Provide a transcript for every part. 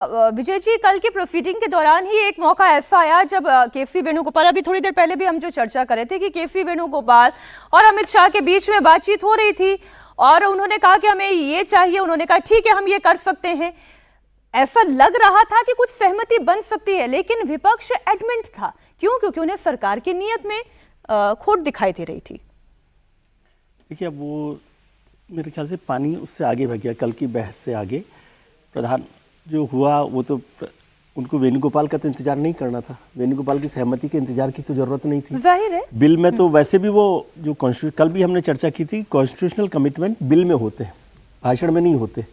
विजय जी, कल की प्रोसीडिंग के दौरान ही एक मौका ऐसा आया जब केसी वेणुगोपाल, अभी थोड़ी देर पहले भी हम जो चर्चा कर रहे थे कि केसी वेणुगोपाल और अमित शाह के बीच में बातचीत हो रही थी और उन्होंने कहा कि हमें ये चाहिए, उन्होंने कहा ठीक है हम ये कर सकते हैं। ऐसा लग रहा था कि कुछ सहमति बन सकती है, लेकिन विपक्ष एडमेंट था। क्यों? क्योंकि उन्हें सरकार की नीयत में खोट दिखाई दे रही थी। देखिए, अब वो मेरे ख्याल से पानी उससे आगे बह गया। कल की बहस से आगे प्रधान जो हुआ वो तो उनको वेणुगोपाल का तो इंतजार नहीं करना था। वेणुगोपाल की सहमति के इंतजार की तो जरूरत नहीं थी। जाहिर है बिल में तो वैसे भी वो जो कल भी हमने चर्चा की थी, कॉन्स्टिट्यूशनल कमिटमेंट बिल में होते हैं, भाषण में नहीं होते।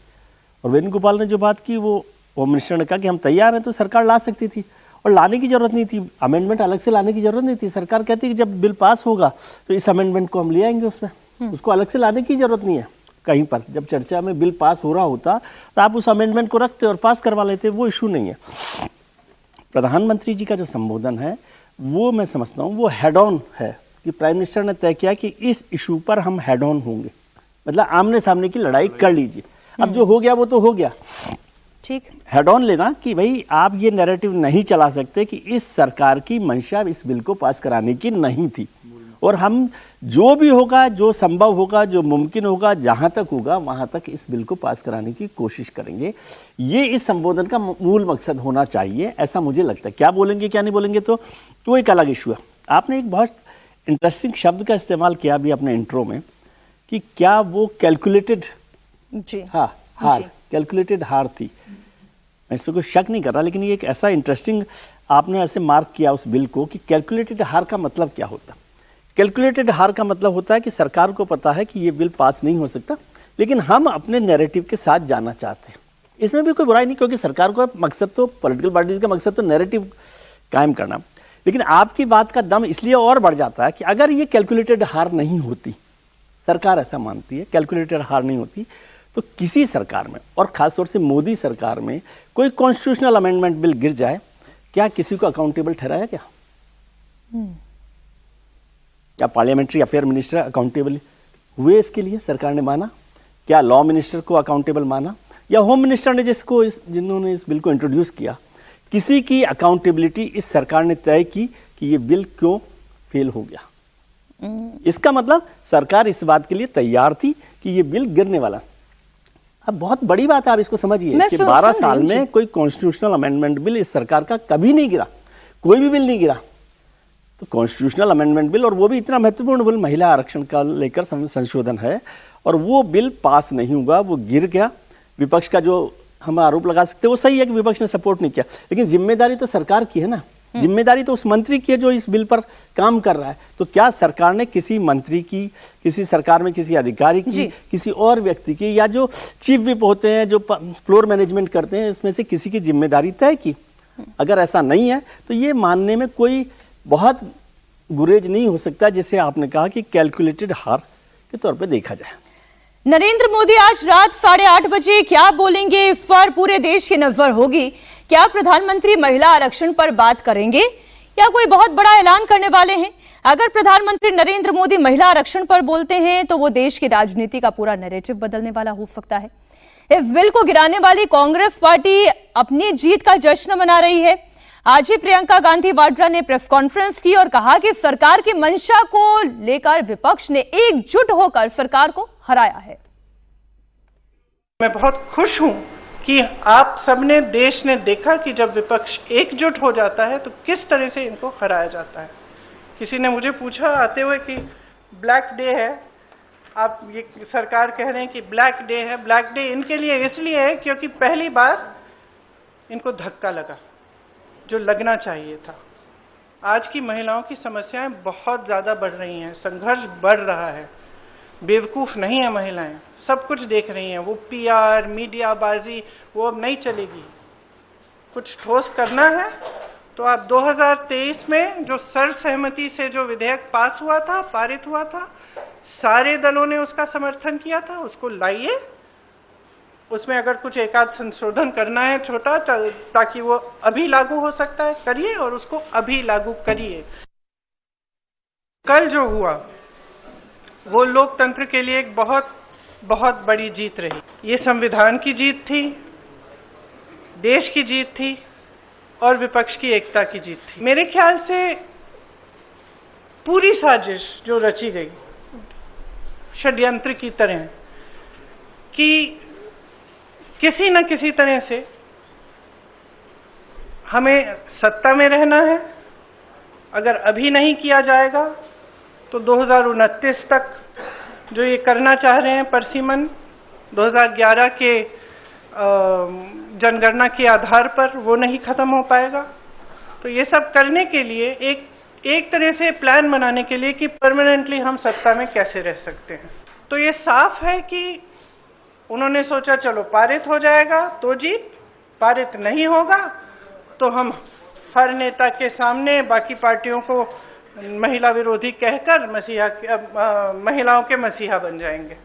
और वेणुगोपाल ने जो बात की वो होम मिनिस्टर ने कहा कि हम तैयार हैं, तो सरकार ला सकती थी और लाने की जरूरत नहीं थी। अमेंडमेंट अलग से लाने की जरूरत नहीं थी। सरकार कहती है कि जब बिल पास होगा तो इस अमेंडमेंट को हम ले आएंगे, उसमें उसको अलग से लाने की जरूरत नहीं है। कहीं पर जब चर्चा में बिल पास हो रहा होता तो आप उस अमेंडमेंट को रखते और पास करवा लेते, वो इशू नहीं है। प्रधानमंत्री जी का जो संबोधन है वो मैं समझता हूँ वो हेड ऑन है कि प्राइम मिनिस्टर ने तय किया कि इस इशू पर हम हेड ऑन होंगे, मतलब आमने सामने की लड़ाई कर लीजिए। अब जो हो गया वो तो हो गया, ठीक। हेड ऑन लेना कि भाई आप ये नैरेटिव नहीं चला सकते कि इस सरकार की मंशा इस बिल को पास कराने की नहीं थी, और हम जो भी होगा, जो संभव होगा, जो मुमकिन होगा, जहां तक होगा वहां तक इस बिल को पास कराने की कोशिश करेंगे। ये इस संबोधन का मूल मकसद होना चाहिए, ऐसा मुझे लगता है। क्या बोलेंगे क्या नहीं बोलेंगे तो वो एक अलग इशू है। आपने एक बहुत इंटरेस्टिंग शब्द का इस्तेमाल किया अभी अपने इंट्रो में कि क्या वो कैलकुलेटेड हार कैलकुलेटेड हार थी। मैं इसमें कोई शक नहीं कर रहा, लेकिन ये एक ऐसा इंटरेस्टिंग आपने ऐसे मार्क किया उस बिल को कि कैलकुलेटेड हार का मतलब क्या होता है। कैलकुलेटेड हार का मतलब होता है कि सरकार को पता है कि ये बिल पास नहीं हो सकता, लेकिन हम अपने नैरेटिव के साथ जाना चाहते हैं। इसमें भी कोई बुराई नहीं, क्योंकि सरकार का मकसद तो, पॉलिटिकल पार्टीज का मकसद तो नैरेटिव कायम करना। लेकिन आपकी बात का दम इसलिए और बढ़ जाता है कि अगर ये कैलकुलेटेड हार नहीं होती, सरकार ऐसा मानती है कैलकुलेटेड हार नहीं होती, तो किसी सरकार में और खासतौर से मोदी सरकार में कोई कॉन्स्टिट्यूशनल अमेंडमेंट बिल गिर जाए, क्या किसी को अकाउंटेबल ठहराया? क्या पार्लियामेंट्री अफेयर मिनिस्टर अकाउंटेबल हुए इसके लिए? सरकार ने माना? क्या लॉ मिनिस्टर को अकाउंटेबल माना? या होम मिनिस्टर ने जिन्होंने इस बिल को इंट्रोड्यूस किया, किसी की अकाउंटेबिलिटी इस सरकार ने तय की कि ये बिल क्यों फेल हो गया? इसका मतलब सरकार इस बात के लिए तैयार थी कि ये बिल गिरने वाला। अब बहुत बड़ी बात है, आप इसको समझिए कि 12 साल में कोई कॉन्स्टिट्यूशनल अमेंडमेंट बिल इस सरकार का कभी नहीं गिरा, कोई भी बिल नहीं गिरा। तो कॉन्स्टिट्यूशनल अमेंडमेंट बिल, और वो भी इतना महत्वपूर्ण बिल, महिला आरक्षण का लेकर संशोधन है, और वो बिल पास नहीं हुआ, वो गिर गया। विपक्ष का जो हम आरोप लगा सकते हैं वो सही है कि विपक्ष ने सपोर्ट नहीं किया, लेकिन जिम्मेदारी तो सरकार की है ना, जिम्मेदारी तो उस मंत्री की है जो इस बिल पर काम कर रहा है। तो क्या सरकार ने किसी मंत्री की, किसी सरकार में किसी अधिकारी की, किसी और व्यक्ति की, या जो चीफ विप होते हैं, जो फ्लोर मैनेजमेंट करते हैं, इसमें से किसी की जिम्मेदारी तय की? अगर ऐसा नहीं है तो ये मानने में कोई बहुत गुरेज नहीं हो सकता, जैसे आपने कहा कि कैलकुलेटेड हार के तौर पे देखा जाए। नरेंद्र मोदी आज रात 8:30 बजे क्या बोलेंगे, इस पर पूरे देश की नजर होगी। क्या प्रधानमंत्री महिला आरक्षण पर बात करेंगे या कोई बहुत बड़ा ऐलान करने वाले हैं? अगर प्रधानमंत्री नरेंद्र मोदी महिला आरक्षण पर बोलते हैं तो वो देश की राजनीति का पूरा नैरेटिव बदलने वाला हो सकता है। इस बिल को गिराने वाली कांग्रेस पार्टी अपनी जीत का जश्न मना रही है। आज ही प्रियंका गांधी वाड्रा ने प्रेस कॉन्फ्रेंस की और कहा कि सरकार की मंशा को लेकर विपक्ष ने एकजुट होकर सरकार को हराया है। मैं बहुत खुश हूं कि आप सबने, देश ने देखा कि जब विपक्ष एकजुट हो जाता है तो किस तरह से इनको हराया जाता है। किसी ने मुझे पूछा आते हुए कि ब्लैक डे है, आप ये सरकार कह रहे हैं कि ब्लैक डे है। ब्लैक डे इनके लिए इसलिए है क्योंकि पहली बार इनको धक्का लगा जो लगना चाहिए था। आज की महिलाओं की समस्याएं बहुत ज्यादा बढ़ रही हैं, संघर्ष बढ़ रहा है। बेवकूफ नहीं है महिलाएं, सब कुछ देख रही हैं। वो पीआर, मीडियाबाजी वो अब नहीं चलेगी। कुछ ठोस करना है तो आप 2023 में जो सर्वसहमति से जो विधेयक पास हुआ था, पारित हुआ था, सारे दलों ने उसका समर्थन किया था, उसको लाइए। उसमें अगर कुछ एकाध संशोधन करना है छोटा, ताकि वो अभी लागू हो सकता है, करिए और उसको अभी लागू करिए। कल जो हुआ वो लोकतंत्र के लिए एक बहुत बहुत बड़ी जीत रही। ये संविधान की जीत थी, देश की जीत थी और विपक्ष की एकता की जीत थी। मेरे ख्याल से पूरी साजिश जो रची गई षड्यंत्र की तरह कि किसी न किसी तरह से हमें सत्ता में रहना है, अगर अभी नहीं किया जाएगा तो 2029 तक जो ये करना चाह रहे हैं परसिमन 2011 के जनगणना के आधार पर वो नहीं खत्म हो पाएगा। तो ये सब करने के लिए एक तरह से प्लान बनाने के लिए कि परमानेंटली हम सत्ता में कैसे रह सकते हैं। तो ये साफ है कि उन्होंने सोचा चलो पारित हो जाएगा तो जीत, पारित नहीं होगा तो हम हर नेता के सामने बाकी पार्टियों को महिला विरोधी कहकर महिलाओं के मसीहा बन जाएंगे।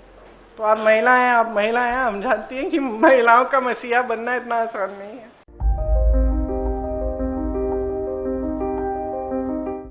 तो आप महिलाएं हम जानती हैं कि महिलाओं का मसीहा बनना इतना आसान नहीं है।